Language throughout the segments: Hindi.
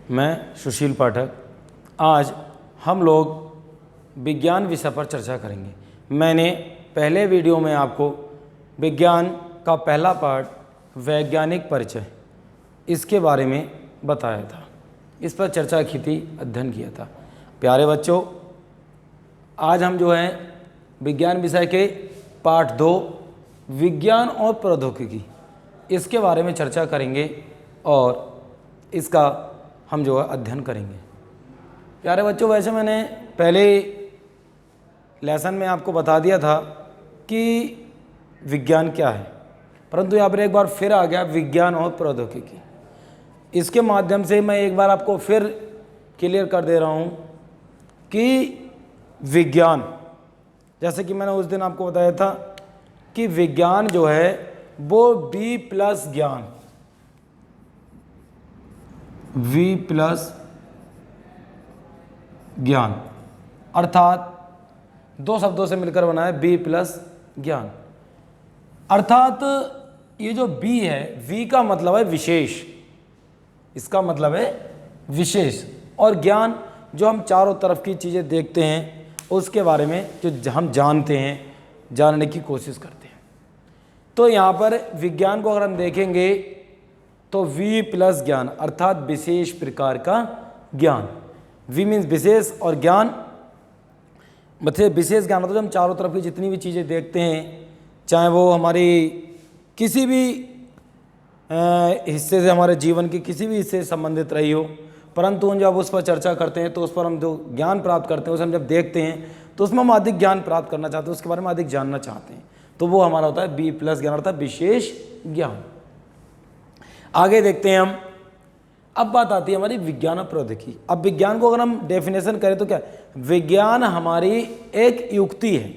मैं सुशील पाठक। आज हम लोग विज्ञान विषय पर चर्चा करेंगे। मैंने पहले वीडियो में आपको विज्ञान का पहला पार्ट वैज्ञानिक परिचय इसके बारे में बताया था, इस पर चर्चा की थी, अध्ययन किया था। प्यारे बच्चों, आज हम जो है विज्ञान विषय के पार्ट 2 विज्ञान और प्रौद्योगिकी इसके बारे में चर्चा करेंगे और इसका हम जो है अध्ययन करेंगे। प्यारे बच्चों, वैसे मैंने पहले लेसन में आपको बता दिया था कि विज्ञान क्या है, परंतु यहाँ पर एक बार फिर आ गया विज्ञान और प्रौद्योगिकी। इसके माध्यम से मैं एक बार आपको फिर क्लियर कर दे रहा हूँ कि विज्ञान, जैसे कि मैंने उस दिन आपको बताया था कि विज्ञान जो है वो V प्लस ज्ञान, V प्लस ज्ञान अर्थात दो शब्दों से मिलकर बना है V प्लस ज्ञान। अर्थात ये जो V है, V का मतलब है विशेष, इसका मतलब है विशेष, और ज्ञान जो हम चारों तरफ की चीज़ें देखते हैं उसके बारे में जो हम जानते हैं, जानने की कोशिश करते हैं। तो यहाँ पर विज्ञान को अगर हम देखेंगे तो V प्लस ज्ञान अर्थात विशेष प्रकार का ज्ञान। V मीन्स विशेष और ज्ञान मतलब विशेष ज्ञान मतलब हम चारों तरफ की जितनी भी चीज़ें देखते हैं, चाहे वो हमारी किसी भी हिस्से से, हमारे जीवन के किसी भी हिस्से से संबंधित रही हो, परंतु हम जब उस पर चर्चा करते हैं तो उस पर हम जो ज्ञान प्राप्त करते हैं उसे हम जब देखते हैं तो उसमें हम अधिक ज्ञान प्राप्त करना चाहते हैं, उसके बारे में अधिक जानना चाहते हैं, तो वो हमारा होता है V प्लस ज्ञान अर्थात विशेष ज्ञान। आगे देखते हैं हम। अब बात आती है हमारी विज्ञान और प्रौद्योगिकी। अब विज्ञान को अगर हम डेफिनेशन करें तो क्या, विज्ञान हमारी एक युक्ति है।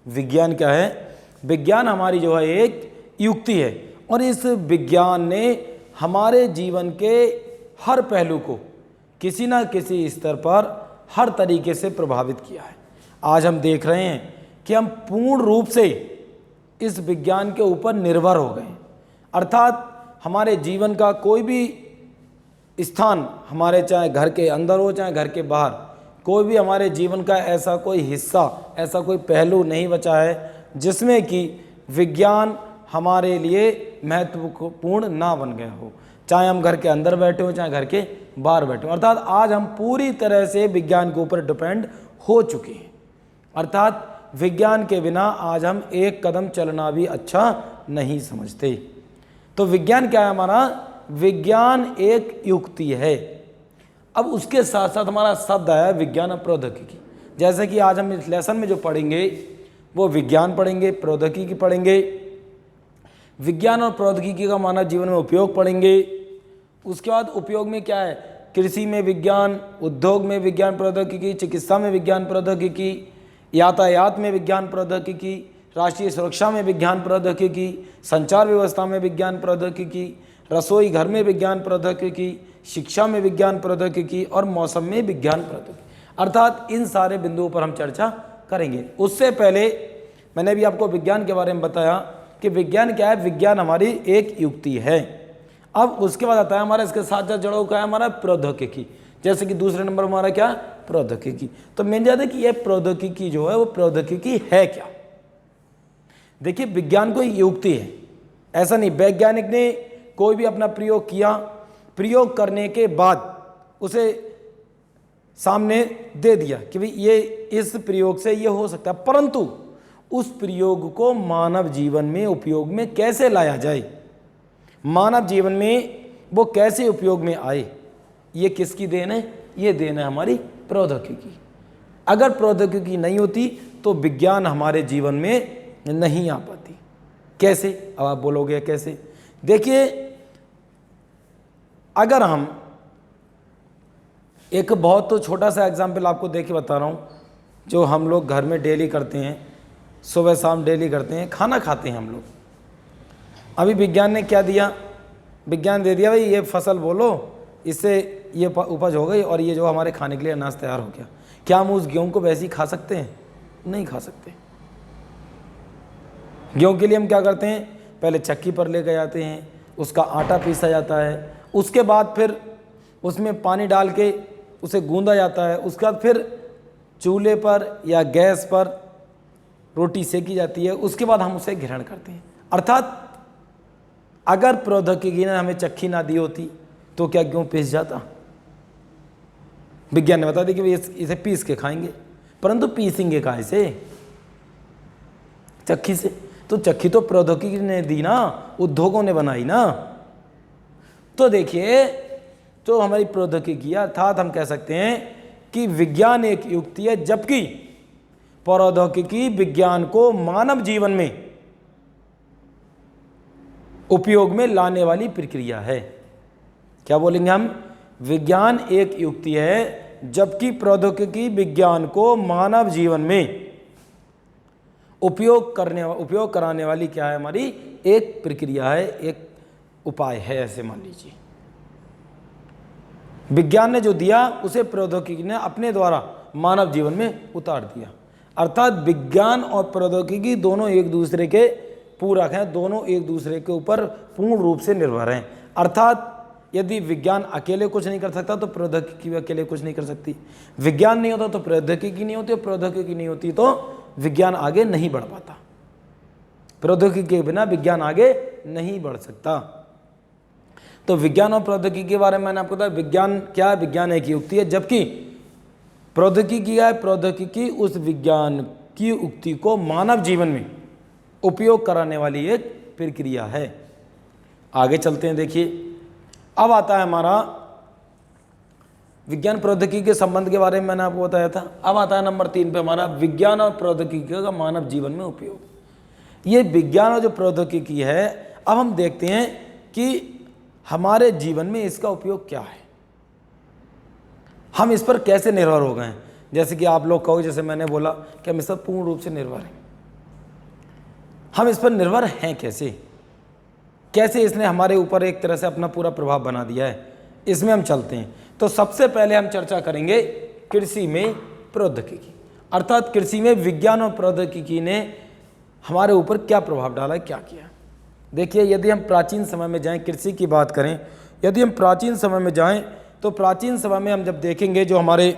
विज्ञान क्या है? विज्ञान हमारी जो है एक युक्ति है, और इस विज्ञान ने हमारे जीवन के हर पहलू को किसी ना किसी स्तर पर हर तरीके से प्रभावित किया है। आज हम देख रहे हैं कि हम पूर्ण रूप से इस विज्ञान के ऊपर निर्भर हो गए, अर्थात हमारे जीवन का कोई भी स्थान, हमारे चाहे घर के अंदर हो चाहे घर के बाहर, कोई भी हमारे जीवन का ऐसा कोई हिस्सा, ऐसा कोई पहलू नहीं बचा है जिसमें कि विज्ञान हमारे लिए महत्वपूर्ण ना बन गया हो, चाहे हम घर के अंदर बैठे हो चाहे घर के बाहर बैठे हो। अर्थात आज हम पूरी तरह से विज्ञान के ऊपर डिपेंड हो चुके हैं। अर्थात विज्ञान के बिना आज हम एक कदम चलना भी अच्छा नहीं समझते। तो विज्ञान क्या है हमारा? विज्ञान एक युक्ति है। अब उसके साथ साथ हमारा शब्द आया विज्ञान और प्रौद्योगिकी। जैसे कि आज हम इस लेसन में जो पढ़ेंगे वो विज्ञान पढ़ेंगे, प्रौद्योगिकी पढ़ेंगे। विज्ञान और प्रौद्योगिकी का मानव जीवन में उपयोग पढ़ेंगे। उसके बाद उपयोग में क्या है? कृषि में विज्ञान, उद्योग में विज्ञान प्रौद्योगिकी, चिकित्सा में विज्ञान प्रौद्योगिकी, यातायात में विज्ञान प्रौद्योगिकी, राष्ट्रीय सुरक्षा में विज्ञान प्रौद्योगिकी, संचार व्यवस्था में विज्ञान प्रौद्योगिकी, रसोई घर में विज्ञान प्रौद्योगिकी, शिक्षा में विज्ञान प्रौद्योगिकी और मौसम में विज्ञान प्रौद्योगिकी। अर्थात इन सारे बिंदुओं पर हम चर्चा करेंगे। उससे पहले मैंने भी आपको विज्ञान के बारे में बताया कि विज्ञान क्या है। विज्ञान हमारी एक युक्ति है। अब उसके बाद आता है हमारा इसके साथ साथ जुड़ा हुआ है हमारा प्रौद्योगिकी। जैसे कि दूसरे नंबर हमारा क्या? प्रौद्योगिकी। तो मेन याद है कि यह प्रौद्योगिकी जो है वो प्रौद्योगिकी है क्या? देखिए, विज्ञान कोई युक्ति है, ऐसा नहीं। वैज्ञानिक ने कोई भी अपना प्रयोग किया, प्रयोग करने के बाद उसे सामने दे दिया कि भाई ये इस प्रयोग से ये हो सकता है, परंतु उस प्रयोग को मानव जीवन में उपयोग में कैसे लाया जाए, मानव जीवन में वो कैसे उपयोग में आए, ये किसकी देन है? ये देन है हमारी प्रौद्योगिकी। अगर प्रौद्योगिकी नहीं होती तो विज्ञान हमारे जीवन में नहीं आ पाती। कैसे? अब आप बोलोगे कैसे? देखिए, अगर हम एक बहुत तो छोटा सा एग्जाम्पल आपको दे के बता रहा हूँ, जो हम लोग घर में डेली करते हैं, सुबह शाम डेली करते हैं, खाना खाते हैं हम लोग। अभी विज्ञान ने क्या दिया? विज्ञान दे दिया भाई ये फसल बोलो, इससे ये उपज हो गई और ये जो हमारे खाने के लिए अनाज तैयार हो गया। क्या हम उस गेहूँ को वैसे ही खा सकते हैं? नहीं खा सकते। गेहूँ के लिए हम क्या करते हैं? पहले चक्की पर लेकर जाते हैं, उसका आटा पीसा जाता है, उसके बाद फिर उसमें पानी डाल के उसे गूंदा जाता है, उसके बाद फिर चूल्हे पर या गैस पर रोटी सेकी जाती है, उसके बाद हम उसे ग्रहण करते हैं। अर्थात अगर प्रौद्योगिकी ने हमें चक्की ना दी होती तो क्या गेहूँ पीस जाता? विज्ञान ने बता दिया कि इसे पीस के खाएंगे, परंतु पीसेंगे काहे से? चक्की से। तो चक्की तो प्रौद्योगिकी ने दी ना, उद्योगों ने बनाई ना। तो देखिए, तो हमारी प्रौद्योगिकी, अर्थात हम कह सकते हैं कि विज्ञान एक युक्ति है, जबकि प्रौद्योगिकी विज्ञान को मानव जीवन में उपयोग में लाने वाली प्रक्रिया है। क्या बोलेंगे हम? विज्ञान एक युक्ति है, जबकि प्रौद्योगिकी विज्ञान को मानव जीवन में उपयोग कराने वाली क्या है? हमारी एक प्रक्रिया है, एक उपाय है, ऐसे मान लीजिए। विज्ञान ने जो दिया उसे प्रौद्योगिकी ने अपने द्वारा मानव जीवन में उतार दिया। अर्थात विज्ञान और प्रौद्योगिकी दोनों एक दूसरे के पूरक हैं, दोनों एक दूसरे के ऊपर पूर्ण रूप से निर्भर हैं। अर्थात यदि विज्ञान अकेले कुछ नहीं कर सकता तो प्रौद्योगिकी भी अकेले कुछ नहीं कर सकती। विज्ञान नहीं होता तो प्रौद्योगिकी नहीं होती, और प्रौद्योगिकी नहीं होती तो विज्ञान आगे नहीं बढ़ पाता। प्रौद्योगिकी के बिना विज्ञान आगे नहीं बढ़ सकता। तो विज्ञान और प्रौद्योगिकी के बारे में मैंने आपको बताया। विज्ञान क्या है? विज्ञान एक युक्ति है, जबकि प्रौद्योगिकी क्या है? प्रौद्योगिकी उस विज्ञान की युक्ति को मानव जीवन में उपयोग कराने वाली एक प्रक्रिया है। आगे चलते हैं। देखिए, अब आता है हमारा विज्ञान प्रौद्योगिकी के संबंध के बारे में मैंने आपको बताया था। अब आता है नंबर 3 पे हमारा विज्ञान और प्रौद्योगिकी का मानव जीवन में उपयोग। ये विज्ञान और जो प्रौद्योगिकी है, अब हम देखते हैं कि हमारे जीवन में इसका उपयोग क्या है, हम इस पर कैसे निर्भर हो गए हैं। जैसे कि आप लोग कहो, जैसे मैंने बोला कि हम इस पर पूर्ण रूप से निर्भर हैं। हम इस पर निर्भर हैं कैसे? कैसे इसने हमारे ऊपर एक तरह से अपना पूरा प्रभाव बना दिया है, इसमें हम चलते हैं। तो सबसे पहले हम चर्चा करेंगे कृषि में प्रौद्योगिकी, अर्थात कृषि में विज्ञान और प्रौद्योगिकी ने हमारे ऊपर क्या प्रभाव डाला है, क्या किया। देखिए, यदि हम प्राचीन समय में जाएं, कृषि की बात करें, यदि हम प्राचीन समय में जाएं तो प्राचीन समय में हम जब देखेंगे जो हमारे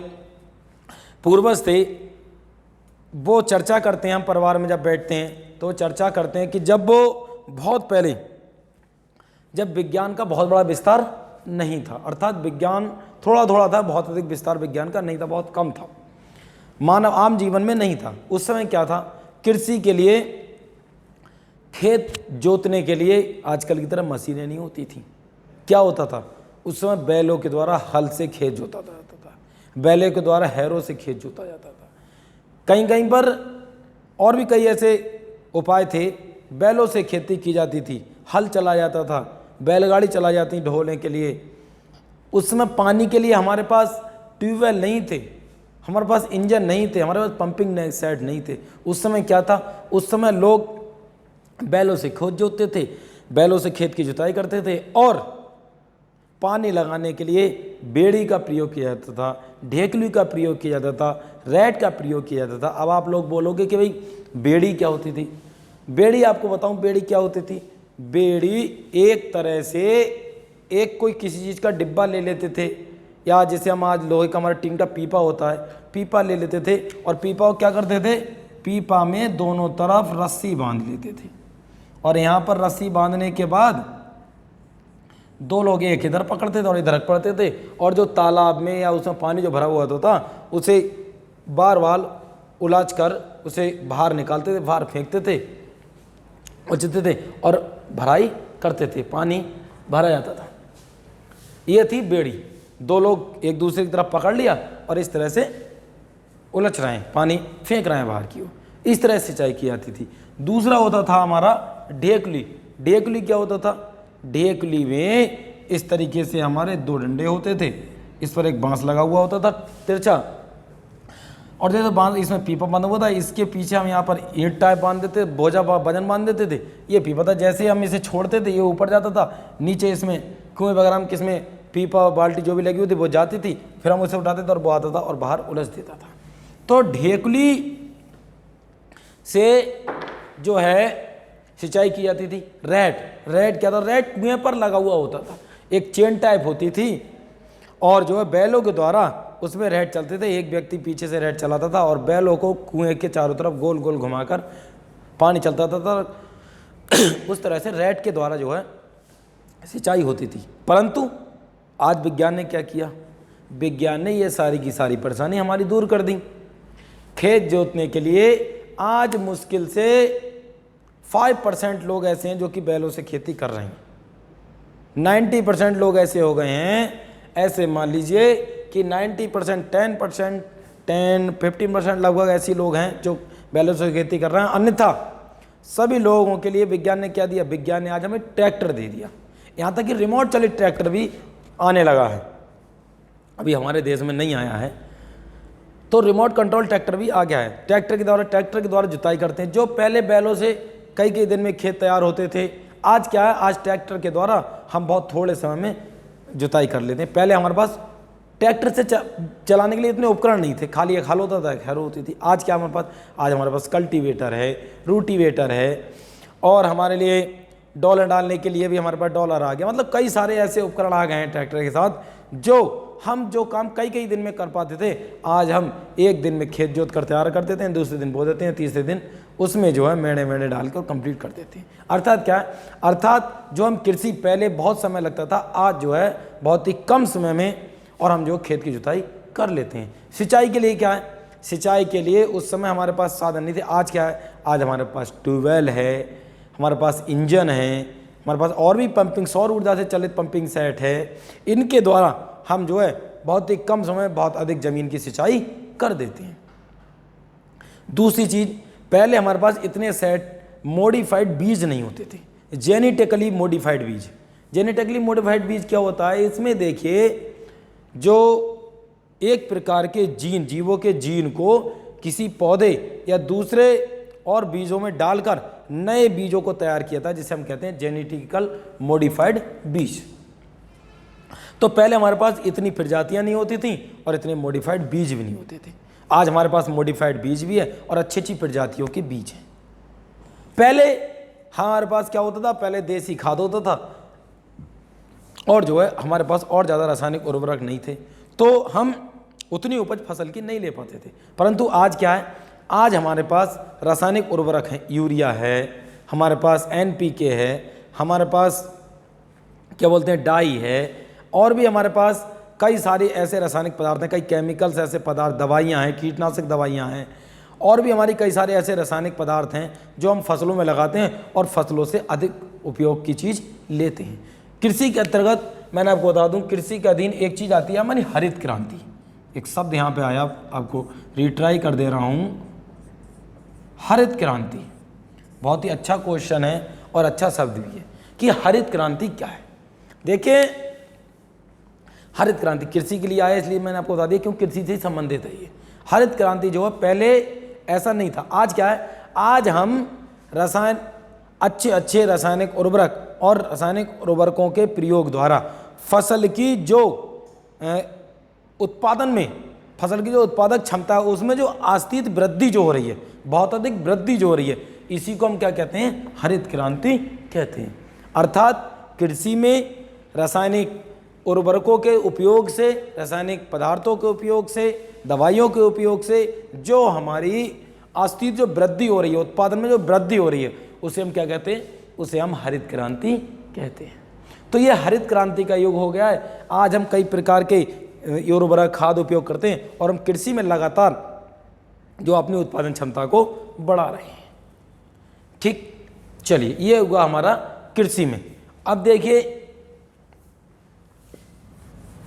पूर्वज थे वो चर्चा करते हैं, हम परिवार में जब बैठते हैं तो चर्चा करते हैं कि जब वो बहुत पहले, जब विज्ञान का बहुत बड़ा विस्तार नहीं था, अर्थात विज्ञान थोड़ा थोड़ा था, बहुत अधिक विस्तार विज्ञान का नहीं था, बहुत कम था, मानव आम जीवन में नहीं था। उस समय क्या था? कृषि के लिए, खेत जोतने के लिए आजकल की तरह मशीनें नहीं होती थी। क्या होता था? उस समय बैलों के द्वारा हल से खेत जोता जाता था, बैलों के द्वारा हैरों से खेत जोता जाता था। कहीं कहीं पर और भी कई ऐसे उपाय थे, बैलों से खेती की जाती थी, हल चला जाता था, बैलगाड़ी चला जाती ढोने के लिए। उस समय पानी के लिए हमारे पास ट्यूबवेल नहीं थे, हमारे पास इंजन नहीं थे, हमारे पास पंपिंग सेट नहीं थे। उस समय क्या था? उस समय लोग बैलों से खेत जोतते थे, बैलों से खेत की जुताई करते थे, और पानी लगाने के लिए बेड़ी का प्रयोग किया जाता था, ढेकली का प्रयोग किया जाता था, रैट का प्रयोग किया जाता था। अब आप लोग बोलोगे कि भाई बेड़ी क्या होती थी? बेड़ी आपको बताऊं, बेड़ी क्या होती थी? बेड़ी एक तरह से एक कोई किसी चीज़ का डिब्बा ले लेते थे, या जैसे हम आज लोहे का हमारा टीन का पीपा होता है, पीपा ले लेते थे, और पीपा को क्या करते थे? पीपा में दोनों तरफ रस्सी बांध लेते थे, और यहाँ पर रस्सी बांधने के बाद दो लोग एक इधर पकड़ते थे और इधर पकड़ते थे, और जो तालाब में या उसमें पानी जो भरा हुआ होता था उसे बार बार उलाच कर उसे बाहर निकालते थे, बाहर फेंकते थे, उचते थे और भराई करते थे, पानी भरा जाता था। ये थी बेड़ी। दो लोग एक दूसरे की तरफ पकड़ लिया और इस तरह से उलझ रहे हैं, पानी फेंक रहे हैं बाहर की ओर, इस तरह सिंचाई की जाती थी। दूसरा होता था हमारा ढेकली। ढेकली क्या होता था? ढेकली में इस तरीके से हमारे दो डंडे होते थे, इस पर एक बांस लगा हुआ होता था तिरछा, और जैसे बांस इसमें पीपा बांधा हुआ था, इसके पीछे हम यहाँ पर ईंट टाइप बांध देते, बोझा वजन बांध देते थे। ये पीपा था, जैसे हम इसे छोड़ते थे ये ऊपर जाता था, नीचे इसमें कुएं वगैरह में किसमें पीपा बाल्टी जो भी लगी हुई थी वो जाती थी, फिर हम उसे उठाते थे और वो आता था और बाहर उलझ देता था। तो ढेकली से जो है सिंचाई की जाती थी। रैट क्या था? रैट कुएं पर लगा हुआ होता था, एक चेन टाइप होती थी, और जो है बैलों के द्वारा उसमें रैट चलते थे। एक व्यक्ति पीछे से रैट चलाता था और बैलों को कुएं के चारों तरफ गोल गोल घुमाकर पानी चलता था। उस तरह से रैट के द्वारा जो है सिंचाई होती थी। परंतु आज विज्ञान ने क्या किया, विज्ञान ने ये सारी की सारी परेशानी हमारी दूर कर दी। खेत जोतने के लिए आज मुश्किल से 5% लोग ऐसे हैं जो कि बैलों से खेती कर रहे हैं। 90% लोग ऐसे हो गए हैं, ऐसे मान लीजिए कि 90%, 15% लगभग ऐसे लोग हैं जो बैलों से खेती कर रहे हैं। अन्यथा सभी लोगों के लिए विज्ञान ने क्या दिया, विज्ञान ने आज हमें ट्रैक्टर दे दिया। यहाँ तक कि रिमोट चालित ट्रैक्टर भी आने लगा है, अभी हमारे देश में नहीं आया है, तो रिमोट कंट्रोल ट्रैक्टर भी आ गया है। ट्रैक्टर के द्वारा जुताई करते हैं। जो पहले बैलों से कई दिन में खेत तैयार होते थे, आज क्या है, आज ट्रैक्टर के द्वारा हम बहुत थोड़े समय में जुताई कर लेते हैं। पहले हमारे पास ट्रैक्टर से चलाने के लिए इतने उपकरण नहीं थे, खाली एक हल होता था, खैर होती थी। आज क्या हमारे पास, आज हमारे पास कल्टीवेटर है, रूटीवेटर है, और हमारे लिए डॉलर डालने के लिए भी हमारे पास डॉलर आ गया। मतलब कई सारे ऐसे उपकरण आ गए हैं ट्रैक्टर के साथ, जो काम कई दिन में कर पाते थे, आज हम एक दिन में खेत जोत कर तैयार कर देते हैं, दूसरे दिन बो देते हैं, तीसरे दिन उसमें जो है मेढ़े डाल कर कंप्लीट कर देते हैं। अर्थात क्या है, अर्थात जो हम कृषि पहले बहुत समय लगता था, आज जो है बहुत ही कम समय में और हम जो खेत की जुताई कर लेते हैं। सिंचाई के लिए क्या है, सिंचाई के लिए उस समय हमारे पास साधन नहीं थे। आज क्या है, आज हमारे पास ट्यूबवेल है, हमारे पास इंजन है, हमारे पास और भी पंपिंग, सौर ऊर्जा से चलित पंपिंग सेट है। इनके द्वारा हम जो है बहुत ही कम समय में बहुत अधिक ज़मीन की सिंचाई कर देते हैं। दूसरी चीज़, पहले हमारे पास इतने सेट मॉडिफाइड बीज नहीं होते थे, जेनेटिकली मॉडिफाइड बीज। जेनेटिकली मॉडिफाइड बीज क्या होता है, इसमें देखिए जो एक प्रकार के जीन, जीवों के जीन को किसी पौधे या दूसरे और बीजों में डालकर नए बीजों को तैयार किया था, जिसे हम कहते हैं जेनेटिकल मॉडिफाइड बीज। तो पहले हमारे पास इतनी प्रजातियां नहीं होती थी और इतने मॉडिफाइड बीज भी नहीं होते थे। आज हमारे पास मॉडिफाइड बीज भी है और अच्छी अच्छी प्रजातियों के बीज हैं। पहले हमारे पास क्या होता था, पहले देसी खाद होता था और जो है हमारे पास और ज़्यादा रासायनिक उर्वरक नहीं थे, तो हम उतनी उपज फसल की नहीं ले पाते थे। परंतु आज क्या है, आज हमारे पास रासायनिक उर्वरक हैं, यूरिया है, हमारे पास NPK है, हमारे पास क्या बोलते हैं डाई है, और भी हमारे पास कई सारे ऐसे रासायनिक पदार्थ हैं, कई केमिकल्स ऐसे पदार्थ, दवाइयाँ हैं, कीटनाशक दवाइयाँ हैं, और भी हमारी कई सारे ऐसे रासायनिक पदार्थ हैं जो हम फसलों में लगाते हैं और फसलों से अधिक उपयोग की चीज़ लेते हैं। कृषि के अंतर्गत मैंने आपको बता दूं, कृषि के अधीन एक चीज़ आती है हमारी हरित क्रांति। एक शब्द यहाँ पे आया, आपको रिट्राई कर दे रहा हूँ, हरित क्रांति। बहुत ही अच्छा क्वेश्चन है और अच्छा शब्द भी है कि हरित क्रांति क्या है। देखिए, हरित क्रांति कृषि के लिए आया, इसलिए मैंने आपको बता दिया क्योंकि कृषि से ही संबंधित है ये। हरित क्रांति जो है पहले ऐसा नहीं था। आज क्या है, आज हम अच्छे रासायनिक उर्वरक और रासायनिक उर्वरकों के प्रयोग द्वारा फसल की जो उत्पादन में, फसल की जो उत्पादक क्षमता है उसमें जो अस्तित्व वृद्धि जो हो रही है, बहुत अधिक वृद्धि जो हो रही है, इसी को हम क्या कहते हैं, हरित क्रांति कहते हैं। अर्थात कृषि में रासायनिक उर्वरकों के उपयोग से, रासायनिक पदार्थों के उपयोग से, दवाइयों के उपयोग से जो हमारी अस्तित्व जो वृद्धि हो रही है, उत्पादन में जो वृद्धि हो रही है, उसे हम क्या कहते हैं, उसे हम हरित क्रांति कहते हैं। तो ये हरित क्रांति का युग हो गया है। आज हम कई प्रकार के उर्वरक खाद उपयोग करते हैं और हम कृषि में लगातार जो अपनी उत्पादन क्षमता को बढ़ा रहे हैं। ठीक, चलिए ये हुआ हमारा कृषि में। अब देखिए,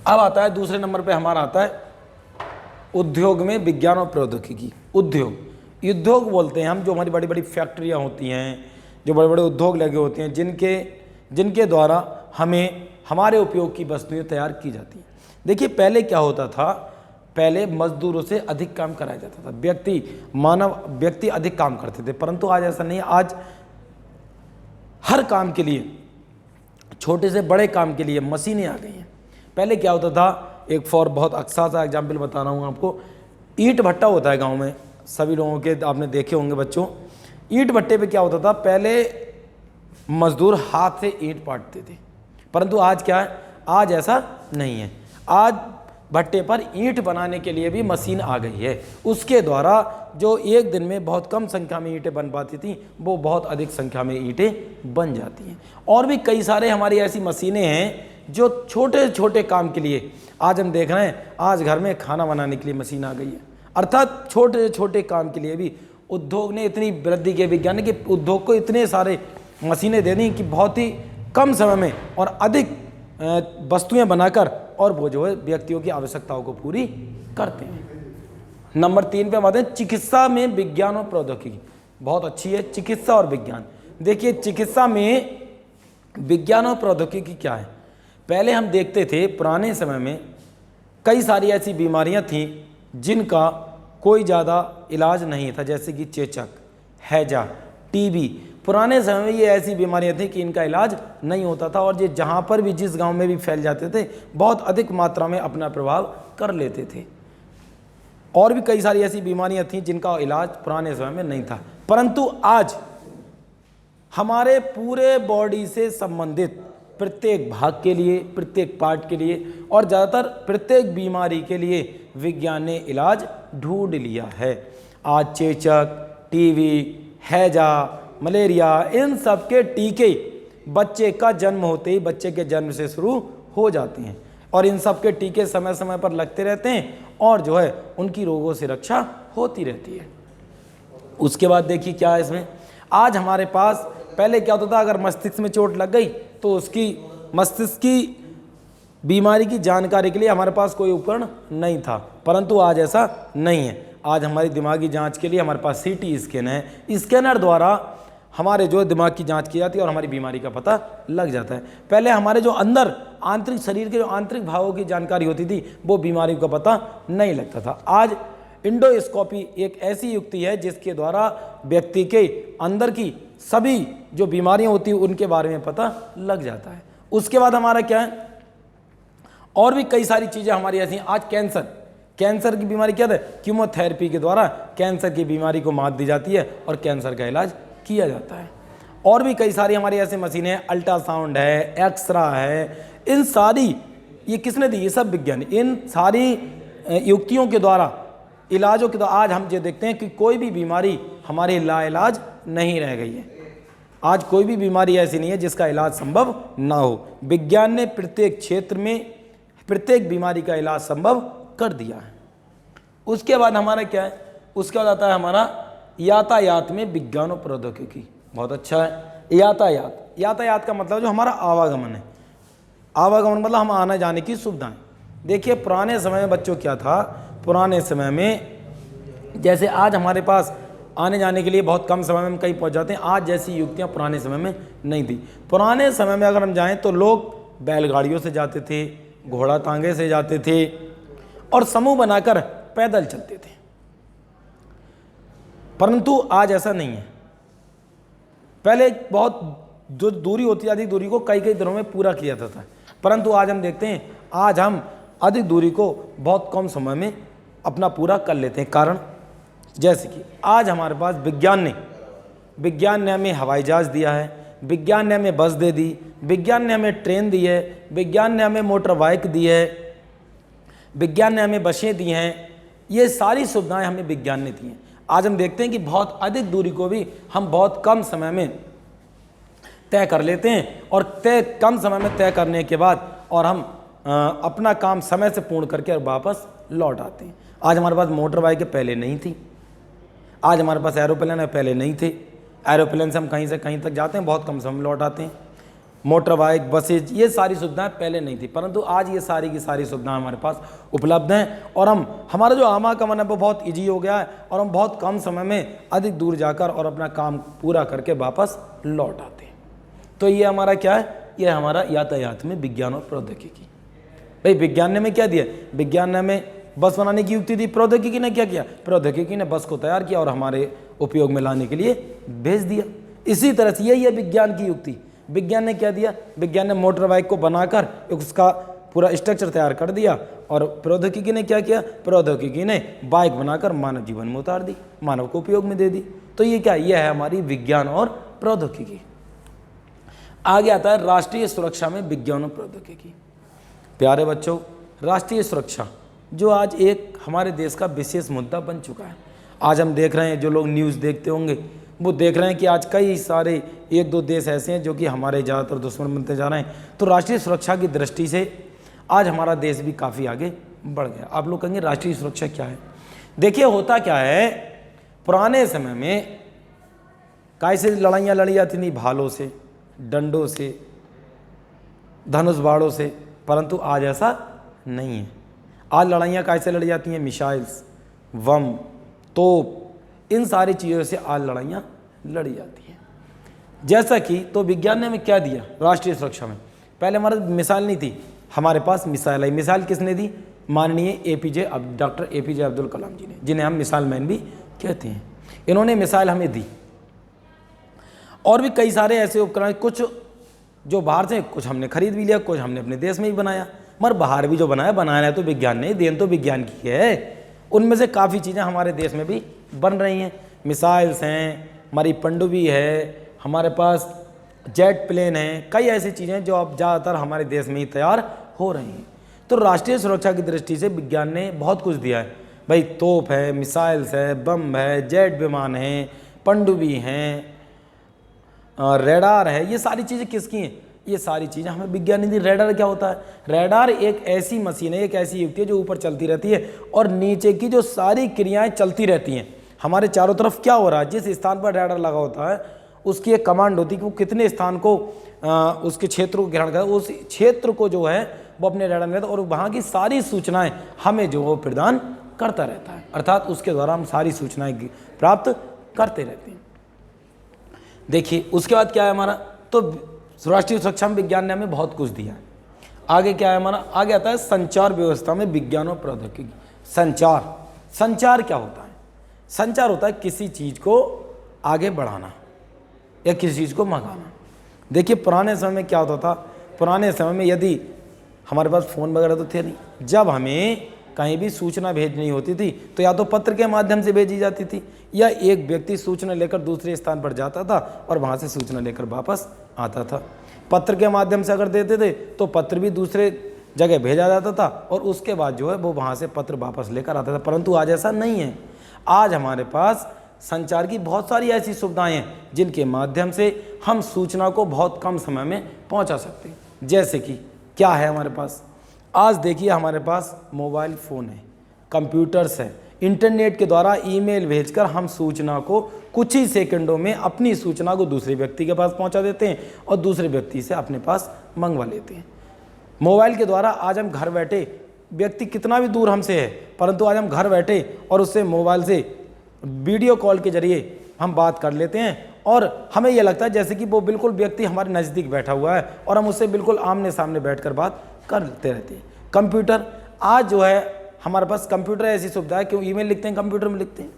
अब आता है दूसरे नंबर पे हमारा आता है उद्योग में विज्ञान और प्रौद्योगिकी। उद्योग बोलते हैं हम, जो हमारी बड़ी बड़ी फैक्ट्रियाँ होती हैं, जो बड़े बड़े उद्योग लगे होते हैं, जिनके द्वारा हमें हमारे उपयोग की वस्तुएं तैयार की जाती हैं। देखिए, पहले क्या होता था, पहले मजदूरों से अधिक काम कराया जाता था, व्यक्ति अधिक काम करते थे। परंतु आज ऐसा नहीं है। आज हर काम के लिए, छोटे से बड़े काम के लिए मशीनें आ गई हैं। पहले क्या होता था, एक बहुत अच्छा सा एग्जाम्पल बता रहा हूँ आपको। ईंट भट्टा होता है गांव में, सभी लोगों के आपने देखे होंगे बच्चों। ईंट भट्टे पे क्या होता था, पहले मजदूर हाथ से ईंट पाटते थे, परंतु आज क्या है, आज ऐसा नहीं है। आज भट्टे पर ईंट बनाने के लिए भी मशीन आ गई है, उसके द्वारा जो एक दिन में बहुत कम संख्या में ईंटें बन पाती थी वो बहुत अधिक संख्या में ईंटें बन जाती हैं। और भी कई सारे हमारी ऐसी मशीनें हैं जो छोटे छोटे काम के लिए, आज हम देख रहे हैं आज घर में खाना बनाने के लिए मशीन आ गई है। अर्थात छोटे छोटे काम के लिए भी उद्योग ने इतनी वृद्धि की, विज्ञान के उद्योग को इतने सारे मशीनें दे दी कि बहुत ही कम समय में और अधिक वस्तुएं बनाकर और वो जो है व्यक्तियों की आवश्यकताओं को पूरी करते हैं। नंबर 3 पे हम आते हैं चिकित्सा में विज्ञान और प्रौद्योगिकी। बहुत अच्छी है चिकित्सा और विज्ञान। देखिए चिकित्सा में विज्ञान और प्रौद्योगिकी क्या है। पहले हम देखते थे पुराने समय में कई सारी ऐसी बीमारियां थीं जिनका कोई ज़्यादा इलाज नहीं था, जैसे कि चेचक, हैजा, टीबी। पुराने समय में ये ऐसी बीमारियां थी कि इनका इलाज नहीं होता था और ये जहाँ पर भी जिस गांव में भी फैल जाते थे बहुत अधिक मात्रा में अपना प्रभाव कर लेते थे। और भी कई सारी ऐसी बीमारियां थीं जिनका इलाज पुराने समय में नहीं था, परंतु आज हमारे पूरे बॉडी से संबंधित प्रत्येक भाग के लिए, प्रत्येक पार्ट के लिए और ज़्यादातर प्रत्येक बीमारी के लिए विज्ञान ने इलाज ढूंढ लिया है। आज चेचक, टीबी, हैजा, मलेरिया, इन सब के टीके बच्चे का जन्म होते ही, बच्चे के जन्म से शुरू हो जाते हैं और इन सब के टीके समय समय पर लगते रहते हैं और जो है उनकी रोगों से रक्षा होती रहती है। उसके बाद देखिए क्या है इसमें, आज हमारे पास पहले क्या होता था, अगर मस्तिष्क में चोट लग गई तो उसकी मस्तिष्क की बीमारी की जानकारी के लिए हमारे पास कोई उपकरण नहीं था, परंतु आज ऐसा नहीं है। आज हमारी दिमागी जांच के लिए हमारे पास सीटी स्कैन है। स्कैनर द्वारा हमारे जो दिमाग की जांच की जाती है और हमारी बीमारी का पता लग जाता है। पहले हमारे जो अंदर आंतरिक शरीर के जो आंतरिक भागों की जानकारी होती थी वो बीमारी का पता नहीं लगता था। आज इंडोस्कोपी एक ऐसी युक्ति है जिसके द्वारा व्यक्ति के अंदर की सभी जो बीमारियां होती हैं उनके बारे में पता लग जाता है। उसके बाद हमारा क्या है, और भी कई सारी चीज़ें हमारी ऐसी हैं। आज कैंसर की बीमारी क्या है, कीमोथेरेपी के द्वारा कैंसर की बीमारी को मात दी जाती है और कैंसर का इलाज किया जाता है। और भी कई सारी हमारी ऐसी मशीनें हैं, अल्ट्रासाउंड है, एक्सरा है, इन सारी ये किसने दी, ये सब विज्ञान। इन सारी युक्तियों के द्वारा, इलाजों के द्वारा आज हम ये देखते हैं कि कोई भी बीमारी हमारे लाइलाज नहीं रह गई है। आज कोई भी बीमारी ऐसी नहीं है जिसका इलाज संभव ना हो। विज्ञान ने प्रत्येक क्षेत्र में प्रत्येक बीमारी का इलाज संभव कर दिया है। उसके बाद हमारा क्या है, उसके बाद आता है हमारा यातायात में विज्ञान और प्रौद्योगिकी। बहुत अच्छा है यातायात का मतलब जो हमारा आवागमन है, आवागमन मतलब हम आने जाने की सुविधाएं। देखिए पुराने समय में बच्चों क्या था, पुराने समय में जैसे आज हमारे पास आने जाने के लिए बहुत कम समय में हम कहीं पहुंच जाते हैं, आज जैसी युक्तियां पुराने समय में नहीं थी। पुराने समय में अगर हम जाएं तो लोग बैलगाड़ियों से जाते थे, घोड़ा तांगे से जाते थे और समूह बनाकर पैदल चलते थे, परंतु आज ऐसा नहीं है। पहले बहुत दूरी होती थी, अधिक दूरी को कई कई दिनों में पूरा किया जाता था, परंतु आज हम देखते हैं आज हम अधिक दूरी को बहुत कम समय में अपना पूरा कर लेते हैं। कारण जैसे कि आज हमारे पास विज्ञान ने हमें हवाई जहाज दिया है, विज्ञान ने हमें बस दे दी, विज्ञान ने हमें ट्रेन दी है, विज्ञान ने हमें मोटर बाइक दी है, विज्ञान ने हमें बसें दी हैं। ये सारी सुविधाएं हमें विज्ञान ने दी हैं। आज हम देखते हैं कि बहुत अधिक दूरी को भी हम बहुत कम समय में तय कर लेते हैं और कम समय में तय करने के बाद और हम अपना काम समय से पूर्ण करके और वापस लौट आते हैं। आज हमारे पास मोटर बाइकें पहले नहीं थी, आज हमारे पास एरोप्लेन पहले नहीं थे। एरोप्लेन से हम कहीं से कहीं तक जाते हैं, बहुत कम समय में लौट आते हैं। मोटर बाइक, बसेज, ये सारी सुविधाएं पहले नहीं थी, परंतु आज ये सारी की सारी सुविधाएं हमारे पास उपलब्ध हैं और हमारा जो आवागमन है वो बहुत ईजी हो गया है और हम बहुत कम समय में अधिक दूर जाकर और अपना काम पूरा करके वापस लौट आते हैं। तो ये हमारा क्या है, ये हमारा यातायात में विज्ञान और प्रौद्योगिकी। भाई विज्ञान ने हमें क्या दिया, विज्ञान ने हमें बस बनाने की युक्ति दी, प्रौद्योगिकी ने क्या किया, प्रौद्योगिकी ने बस को तैयार किया और हमारे उपयोग में लाने के लिए भेज दिया। इसी तरह से यही है विज्ञान की युक्ति। विज्ञान ने क्या दिया, विज्ञान ने मोटर बाइक को बनाकर उसका पूरा स्ट्रक्चर तैयार कर दिया और प्रौद्योगिकी ने क्या किया, प्रौद्योगिकी ने बाइक बनाकर मानव जीवन में उतार दी, मानव को उपयोग में दे दी। तो ये क्या, यह है हमारी विज्ञान और प्रौद्योगिकी। आगे आता है राष्ट्रीय सुरक्षा में विज्ञान और प्रौद्योगिकी। प्यारे बच्चों, राष्ट्रीय सुरक्षा जो आज एक हमारे देश का विशेष मुद्दा बन चुका है। आज हम देख रहे हैं, जो लोग न्यूज़ देखते होंगे वो देख रहे हैं कि आज कई सारे 1-2 देश ऐसे हैं जो कि हमारे ज़्यादातर दुश्मन बनते जा रहे हैं। तो राष्ट्रीय सुरक्षा की दृष्टि से आज हमारा देश भी काफ़ी आगे बढ़ गया। आप लोग कहेंगे राष्ट्रीय सुरक्षा क्या है? देखिए होता क्या है, पुराने समय में कैसे लड़ाइयाँ लड़ी जाती थी, भालों से, डंडों से, धनुष बाणों से, परंतु आज ऐसा नहीं है। आज लड़ाइयाँ कैसे लड़ी जाती हैं? मिसाइल्स, बम, तोप, इन सारी चीज़ों से आज लड़ाइयाँ लड़ी जाती हैं। जैसा कि तो विज्ञान ने हमें क्या दिया राष्ट्रीय सुरक्षा में? पहले हमारे मिसाइल नहीं थी, हमारे पास मिसाइल आई। मिसाइल किसने दी? माननीय डॉक्टर APJ अब्दुल कलाम जी ने, जिन्हें हम मिसाइल मैन भी कहते हैं। इन्होंने मिसाइल हमें दी। और भी कई सारे ऐसे उपकरण, कुछ जो बाहर से, कुछ हमने खरीद भी लिया, कुछ हमने अपने देश में ही बनाया। मगर बाहर भी जो बनाया है तो विज्ञान ने, देन तो विज्ञान की है। उनमें से काफ़ी चीज़ें हमारे देश में भी बन रही हैं। मिसाइल्स हैं, हमारी पनडुब्बी है, हमारे पास जेट प्लेन हैं, कई ऐसी चीज़ें जो अब ज़्यादातर हमारे देश में ही तैयार हो रही हैं। तो राष्ट्रीय सुरक्षा की दृष्टि से विज्ञान ने बहुत कुछ दिया है भाई। तोप है, मिसाइल्स है, बम है, जेट विमान है, पनडुब्बी हैं, रेडार है। ये सारी चीज़ें किसकी हैं? ये सारी चीज़ें हमें विज्ञान ने दी। रेडार क्या होता है? रेडार एक ऐसी मशीन है, एक ऐसी युक्ति है जो ऊपर चलती रहती है और नीचे की जो सारी क्रियाएं चलती रहती हैं। हमारे चारों तरफ क्या हो रहा है, जिस स्थान पर रेडार लगा होता है उसकी एक कमांड होती है कि वो कितने स्थान को उसके क्षेत्र को ग्रहण कर, उस क्षेत्र को जो है वो अपने रेडार में रहता है और वहाँ की सारी सूचनाएं हमें जो वो प्रदान करता रहता है। अर्थात उसके द्वारा हम सारी सूचनाएं प्राप्त करते रहते हैं। देखिए उसके बाद क्या है हमारा, तो राष्ट्रीय सुरक्षा में विज्ञान ने हमें बहुत कुछ दिया है। आगे क्या है हमारा? आगे आता है संचार व्यवस्था में विज्ञान और प्रौद्योगिकी। संचार क्या होता है? संचार होता है किसी चीज़ को आगे बढ़ाना या किसी चीज़ को मंगाना। देखिए पुराने समय में क्या होता था, पुराने समय में यदि हमारे पास फ़ोन वगैरह तो थे नहीं, जब हमें कहीं भी सूचना भेजनी होती थी तो या तो पत्र के माध्यम से भेजी जाती थी या एक व्यक्ति सूचना लेकर दूसरे स्थान पर जाता था और वहाँ से सूचना लेकर वापस आता था। पत्र के माध्यम से अगर देते थे तो पत्र भी दूसरे जगह भेजा जाता था और उसके बाद जो है वो वहाँ से पत्र वापस लेकर आता था। परंतु आज ऐसा नहीं है। आज हमारे पास संचार की बहुत सारी ऐसी सुविधाएं हैं जिनके माध्यम से हम सूचना को बहुत कम समय में पहुंचा सकते हैं। जैसे कि क्या है हमारे पास? आज देखिए हमारे पास मोबाइल फ़ोन है, कंप्यूटर्स है, इंटरनेट के द्वारा ईमेल भेजकर हम सूचना को कुछ ही सेकंडों में अपनी सूचना को दूसरे व्यक्ति के पास पहुंचा देते हैं और दूसरे व्यक्ति से अपने पास मंगवा लेते हैं। मोबाइल के द्वारा आज हम घर बैठे, व्यक्ति कितना भी दूर हमसे है परंतु आज हम घर बैठे और उससे मोबाइल से वीडियो कॉल के जरिए हम बात कर लेते हैं और हमें यह लगता है जैसे कि वो बिल्कुल व्यक्ति हमारे नज़दीक बैठा हुआ है और हम उससे बिल्कुल आमने सामने बैठकर बात करते रहते हैं। कंप्यूटर, आज जो है हमारे पास कंप्यूटर ऐसी सुविधा है कि ईमेल लिखते हैं कंप्यूटर में लिखते हैं,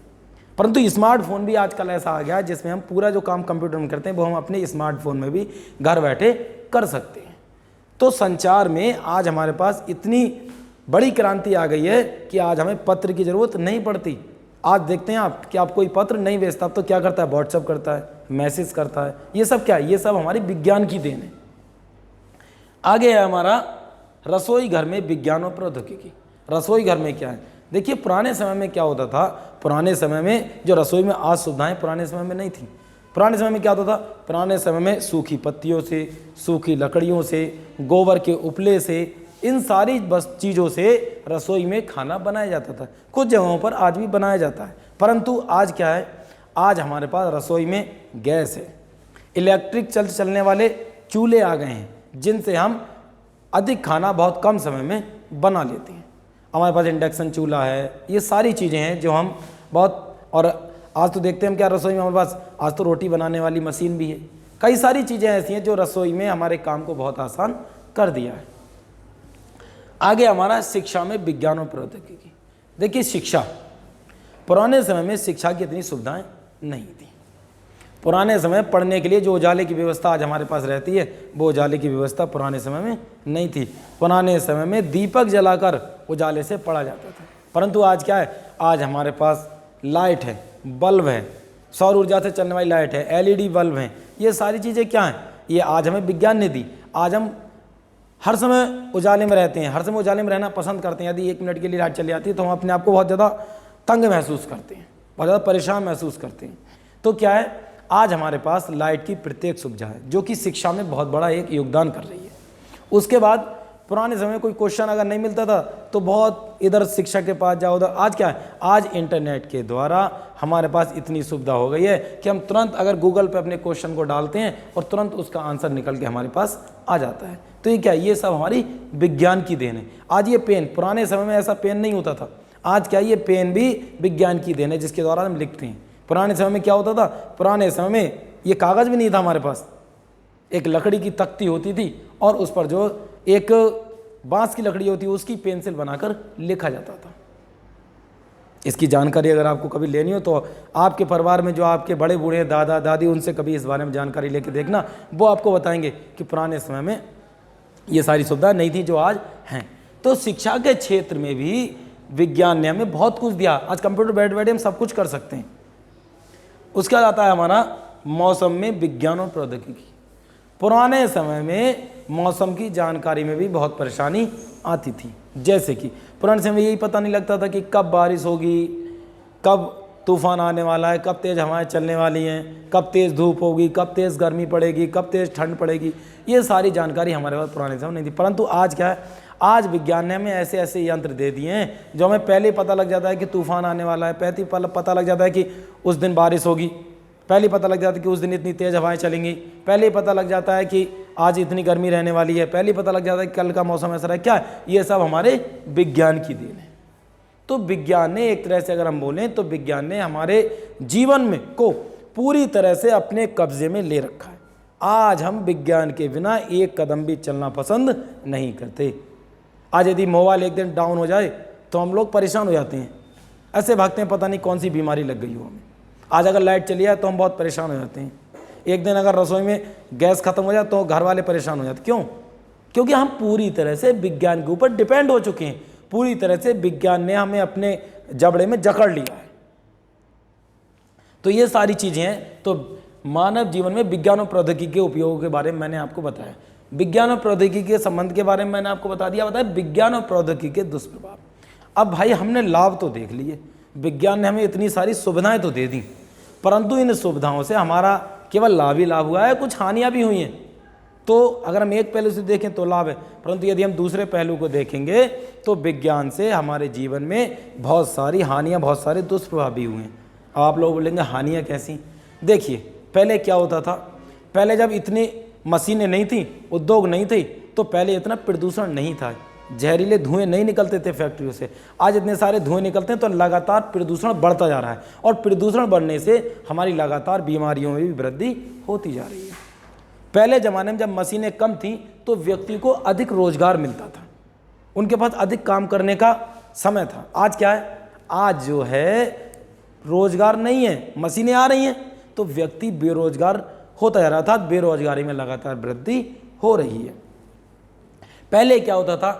परंतु स्मार्टफोन भी आजकल ऐसा आ गया है जिसमें हम पूरा जो काम कंप्यूटर में करते हैं वो हम अपने स्मार्टफोन में भी घर बैठे कर सकते हैं। तो संचार में आज हमारे पास इतनी बड़ी क्रांति आ गई है कि आज हमें पत्र की ज़रूरत नहीं पड़ती। आज देखते हैं आप कि आप कोई पत्र नहीं भेजता तो क्या करता है? व्हाट्सएप करता है, मैसेज करता है। ये सब क्या है? ये सब हमारी विज्ञान की देन है। आगे है हमारा रसोई घर में विज्ञान और प्रौद्योगिकी। रसोई घर में क्या है? देखिए पुराने समय में क्या होता था, पुराने समय में जो रसोई में आज सुविधाएं पुराने समय में नहीं थी। पुराने समय में क्या होता था? पुराने समय में सूखी पत्तियों से, सूखी लकड़ियों से, गोबर के उपले से, इन सारी बस चीज़ों से रसोई में खाना बनाया जाता था। कुछ जगहों पर आज भी बनाया जाता है, परंतु आज क्या है? आज हमारे पास रसोई में गैस है, इलेक्ट्रिक चलने वाले चूल्हे आ गए हैं जिनसे हम अधिक खाना बहुत कम समय में बना लेते हैं। हमारे पास इंडक्शन चूल्हा है, ये सारी चीज़ें हैं जो हम बहुत, और आज तो देखते हैं हम क्या रसोई में हमारे पास आज तो रोटी बनाने वाली मशीन भी है। कई सारी चीज़ें ऐसी हैं जो रसोई में हमारे काम को बहुत आसान कर दिया है। आगे हमारा शिक्षा में विज्ञान और प्रौद्योगिकी। देखिए शिक्षा, पुराने समय में शिक्षा की इतनी सुविधाएं नहीं थी। पुराने समय पढ़ने के लिए जो उजाले की व्यवस्था आज हमारे पास रहती है वो उजाले की व्यवस्था पुराने समय में नहीं थी। पुराने समय में दीपक जलाकर उजाले से पढ़ा जाता था, परंतु आज क्या है? आज हमारे पास लाइट है, बल्ब है, सौर ऊर्जा से चलने वाली लाइट है, LED बल्ब हैं। ये सारी चीज़ें क्या हैं? ये आज हमें विज्ञान ने दी। आज हर समय उजाले में रहते हैं, हर समय उजाले में रहना पसंद करते हैं। यदि 1 मिनट के लिए लाइट चली जाती है तो हम अपने आप को बहुत ज़्यादा तंग महसूस करते हैं, बहुत ज़्यादा परेशान महसूस करते हैं। तो क्या है, आज हमारे पास लाइट की प्रत्येक सुविधा है जो कि शिक्षा में बहुत बड़ा एक योगदान कर रही है। उसके बाद पुराने समय में कोई क्वेश्चन अगर नहीं मिलता था तो बहुत इधर शिक्षक के पास जाओ उधर। आज क्या है, आज इंटरनेट के द्वारा हमारे पास इतनी सुविधा हो गई है कि हम तुरंत अगर गूगल पे अपने क्वेश्चन को डालते हैं और तुरंत उसका आंसर निकल के हमारे पास आ जाता है। तो ये क्या है, ये सब हमारी विज्ञान की देन है। आज ये पेन, पुराने समय में ऐसा पेन नहीं होता था, आज क्या ये पेन भी विज्ञान की देन है जिसके द्वारा हम लिखते हैं। पुराने समय में क्या होता था, पुराने समय में ये कागज़ भी नहीं था हमारे पास, एक लकड़ी की तख्ती होती थी और उस पर जो एक बांस की लकड़ी होती है उसकी पेंसिल बनाकर लिखा जाता था। इसकी जानकारी अगर आपको कभी लेनी हो तो आपके परिवार में जो आपके बड़े बूढ़े दादा दादी, उनसे कभी इस बारे में जानकारी लेके देखना, वो आपको बताएंगे कि पुराने समय में ये सारी सुविधा नहीं थी जो आज हैं। तो शिक्षा के क्षेत्र में भी विज्ञान ने हमें बहुत कुछ दिया। आज कंप्यूटर बैठ बैठे हम सब कुछ कर सकते हैं। उसके बाद आता है हमारा मौसम में विज्ञान और प्रौद्योगिकी। पुराने समय में मौसम की जानकारी में भी बहुत परेशानी आती थी। जैसे कि पुराने समय में यही पता नहीं लगता था कि कब बारिश होगी, कब तूफान आने वाला है, कब तेज़ हवाएं चलने वाली हैं, कब तेज़ धूप होगी, कब तेज़ गर्मी पड़ेगी, कब तेज़ ठंड पड़ेगी। ये सारी जानकारी हमारे पास पुराने समय नहीं थी। परंतु आज क्या है, आज विज्ञान ने हमें ऐसे ऐसे यंत्र दे दिए हैं जो हमें पहले पता लग जाता है कि तूफान आने वाला है, पहले पता लग जाता है कि उस दिन बारिश होगी, पहले पता लग जाता है कि उस दिन इतनी तेज़ हवाएं चलेंगी, पहले पता लग जाता है कि आज इतनी गर्मी रहने वाली है, पहले पता लग जाता है कि कल का मौसम ऐसा है। क्या है, ये सब हमारे विज्ञान की देन है। तो विज्ञान ने एक तरह से अगर हम बोलें तो विज्ञान ने हमारे जीवन में को पूरी तरह से अपने कब्जे में ले रखा है। आज हम विज्ञान के बिना एक कदम भी चलना पसंद नहीं करते। आज यदि मोबाइल एक दिन डाउन हो जाए तो हम लोग परेशान हो जाते हैं, ऐसे भागते हैं पता नहीं कौन सी बीमारी लग गई हो हमें। आज अगर लाइट चली जाए तो हम बहुत परेशान हो जाते हैं। एक दिन अगर रसोई में गैस खत्म हो जाए तो घर वाले परेशान हो जाते। क्यों? क्योंकि हम पूरी तरह से विज्ञान के ऊपर डिपेंड हो चुके हैं। पूरी तरह से विज्ञान ने हमें अपने जबड़े में जकड़ लिया है। तो ये सारी चीज़ें हैं। तो मानव जीवन में विज्ञान और प्रौद्योगिकी के उपयोग के बारे में मैंने आपको बताया। विज्ञान और प्रौद्योगिकी के संबंध के बारे में मैंने आपको बताया विज्ञान और प्रौद्योगिकी के दुष्प्रभाव। अब भाई हमने लाभ तो देख लिए, विज्ञान ने हमें इतनी सारी सुविधाएं तो दे दी, परंतु इन सुविधाओं से हमारा केवल लाभ ही लाभ हुआ है, कुछ हानियां भी हुई हैं। तो अगर हम एक पहलू से देखें तो लाभ है, परंतु यदि हम दूसरे पहलू को देखेंगे तो विज्ञान से हमारे जीवन में बहुत सारी हानियां, बहुत सारे दुष्प्रभाव भी हुए हैं। अब आप लोग बोलेंगे हानियां कैसी? देखिए, पहले क्या होता था, पहले जब इतनी मशीनें नहीं थी, उद्योग नहीं थे, तो पहले इतना प्रदूषण नहीं था, जहरीले धुएं नहीं निकलते थे फैक्ट्रियों से। आज इतने सारे धुएं निकलते हैं तो लगातार प्रदूषण बढ़ता जा रहा है, और प्रदूषण बढ़ने से हमारी लगातार बीमारियों में भी वृद्धि होती जा रही है। पहले ज़माने में जब मशीनें कम थीं तो व्यक्ति को अधिक रोजगार मिलता था, उनके पास अधिक काम करने का समय था। आज क्या है, आज जो है रोजगार नहीं है, मशीनें आ रही हैं तो व्यक्ति बेरोजगार होता जा रहा था, बेरोजगारी में लगातार वृद्धि हो रही है। पहले क्या होता था,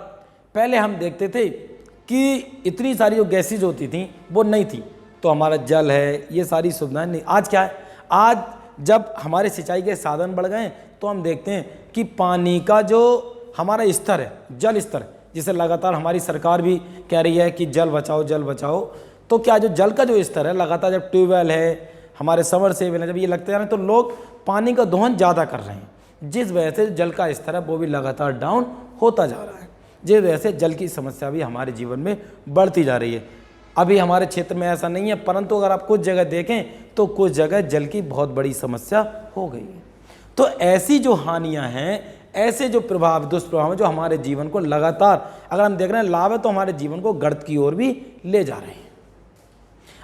पहले हम देखते थे कि इतनी सारी जो गैसेज होती थी वो नहीं थी, तो हमारा जल है, ये सारी सुविधाएं नहीं। आज क्या है, आज जब हमारे सिंचाई के साधन बढ़ गए तो हम देखते हैं कि पानी का जो हमारा स्तर है, जल स्तर, जिसे लगातार हमारी सरकार भी कह रही है कि जल बचाओ जल बचाओ, तो क्या जो जल का जो स्तर है, लगातार जब ट्यूबवेल है, हमारे समरसेबल है, जब ये लगते जा रहे हैं तो लोग पानी का दोहन ज़्यादा कर रहे हैं, जिस वजह से जल का स्तर है वो भी लगातार डाउन होता जा रहा है, जिस वजह से जल की समस्या भी हमारे जीवन में बढ़ती जा रही है। अभी हमारे क्षेत्र में ऐसा नहीं है, परंतु अगर आप कुछ जगह देखें तो कुछ जगह जल की बहुत बड़ी समस्या हो गई है। तो ऐसी जो हानियां हैं, ऐसे जो प्रभाव दुष्प्रभाव हैं जो हमारे जीवन को लगातार, अगर हम देख रहे हैं लाभ है, तो हमारे जीवन को गर्त की ओर भी ले जा रहे हैं।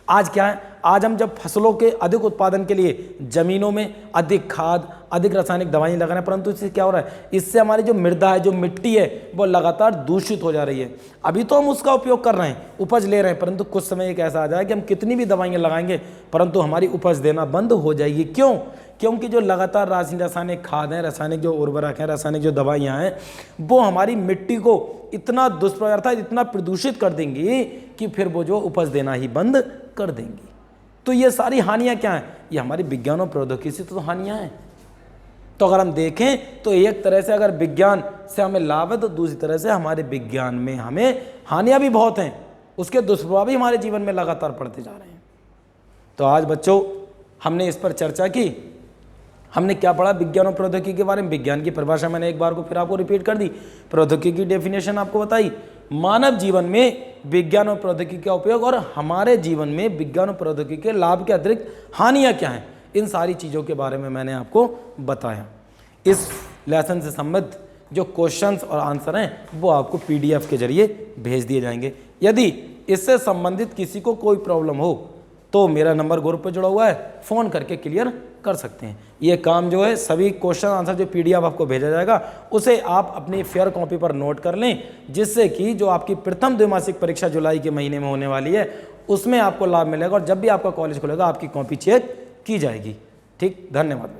आज क्या है, आज हम जब फसलों के अधिक उत्पादन के लिए ज़मीनों में अधिक खाद, अधिक रासायनिक दवाइयाँ लगा रहे हैं, परंतु इससे क्या हो रहा है, इससे हमारी जो मृदा है, जो मिट्टी है, वो लगातार दूषित हो जा रही है। अभी तो हम उसका उपयोग कर रहे हैं, उपज ले रहे हैं, परंतु कुछ समय एक ऐसा आ जाए कि हम कितनी भी दवाइयाँ लगाएंगे परंतु हमारी उपज देना बंद हो जाएगी। क्यों? क्योंकि जो लगातार रासायनिक खाद हैं, रासायनिक जो उर्वरक हैं, रासायनिक जो दवाइयाँ हैं, वो हमारी मिट्टी को इतना दुष्प्रभाव अर्थात इतना प्रदूषित कर देंगी कि फिर वो जो उपज देना ही बंद कर देंगी। तो ये सारी हानियाँ क्या हैं, ये हमारी विज्ञान और प्रौद्योगिकी से तो हानियाँ हैं। तो अगर हम देखें तो एक तरह से अगर विज्ञान से हमें लाभ है तो दूसरी तरह से हमारे विज्ञान में हमें हानियां भी बहुत हैं, उसके दुष्प्रभाव भी हमारे जीवन में लगातार पड़ते जा रहे हैं। तो आज बच्चों हमने इस पर चर्चा की। हमने क्या पढ़ा विज्ञान और प्रौद्योगिकी के बारे में। विज्ञान की परिभाषा मैंने एक बार को फिर आपको रिपीट कर दी, प्रौद्योगिकी की डेफिनेशन आपको बताई, मानव जीवन में विज्ञान और प्रौद्योगिकी का उपयोग और हमारे जीवन में विज्ञान और प्रौद्योगिकी के लाभ के अतिरिक्त हानियां क्या हैं, इन सारी चीज़ों के बारे में मैंने आपको बताया। इस लेसन से संबंधित जो क्वेश्चंस और आंसर हैं वो आपको PDF के जरिए भेज दिए जाएंगे। यदि इससे संबंधित किसी को कोई प्रॉब्लम हो तो मेरा नंबर ग्रुप पे जुड़ा हुआ है, फ़ोन करके क्लियर कर सकते हैं। ये काम जो है सभी क्वेश्चन आंसर जो PDF आपको भेजा जाएगा उसे आप अपनी फेयर कॉपी पर नोट कर लें, जिससे कि जो आपकी प्रथम द्विमासिक परीक्षा जुलाई के महीने में होने वाली है उसमें आपको लाभ मिलेगा और जब भी आपका कॉलेज खुलेगा आपकी कॉपी चेक की जाएगी। ठीक, धन्यवाद।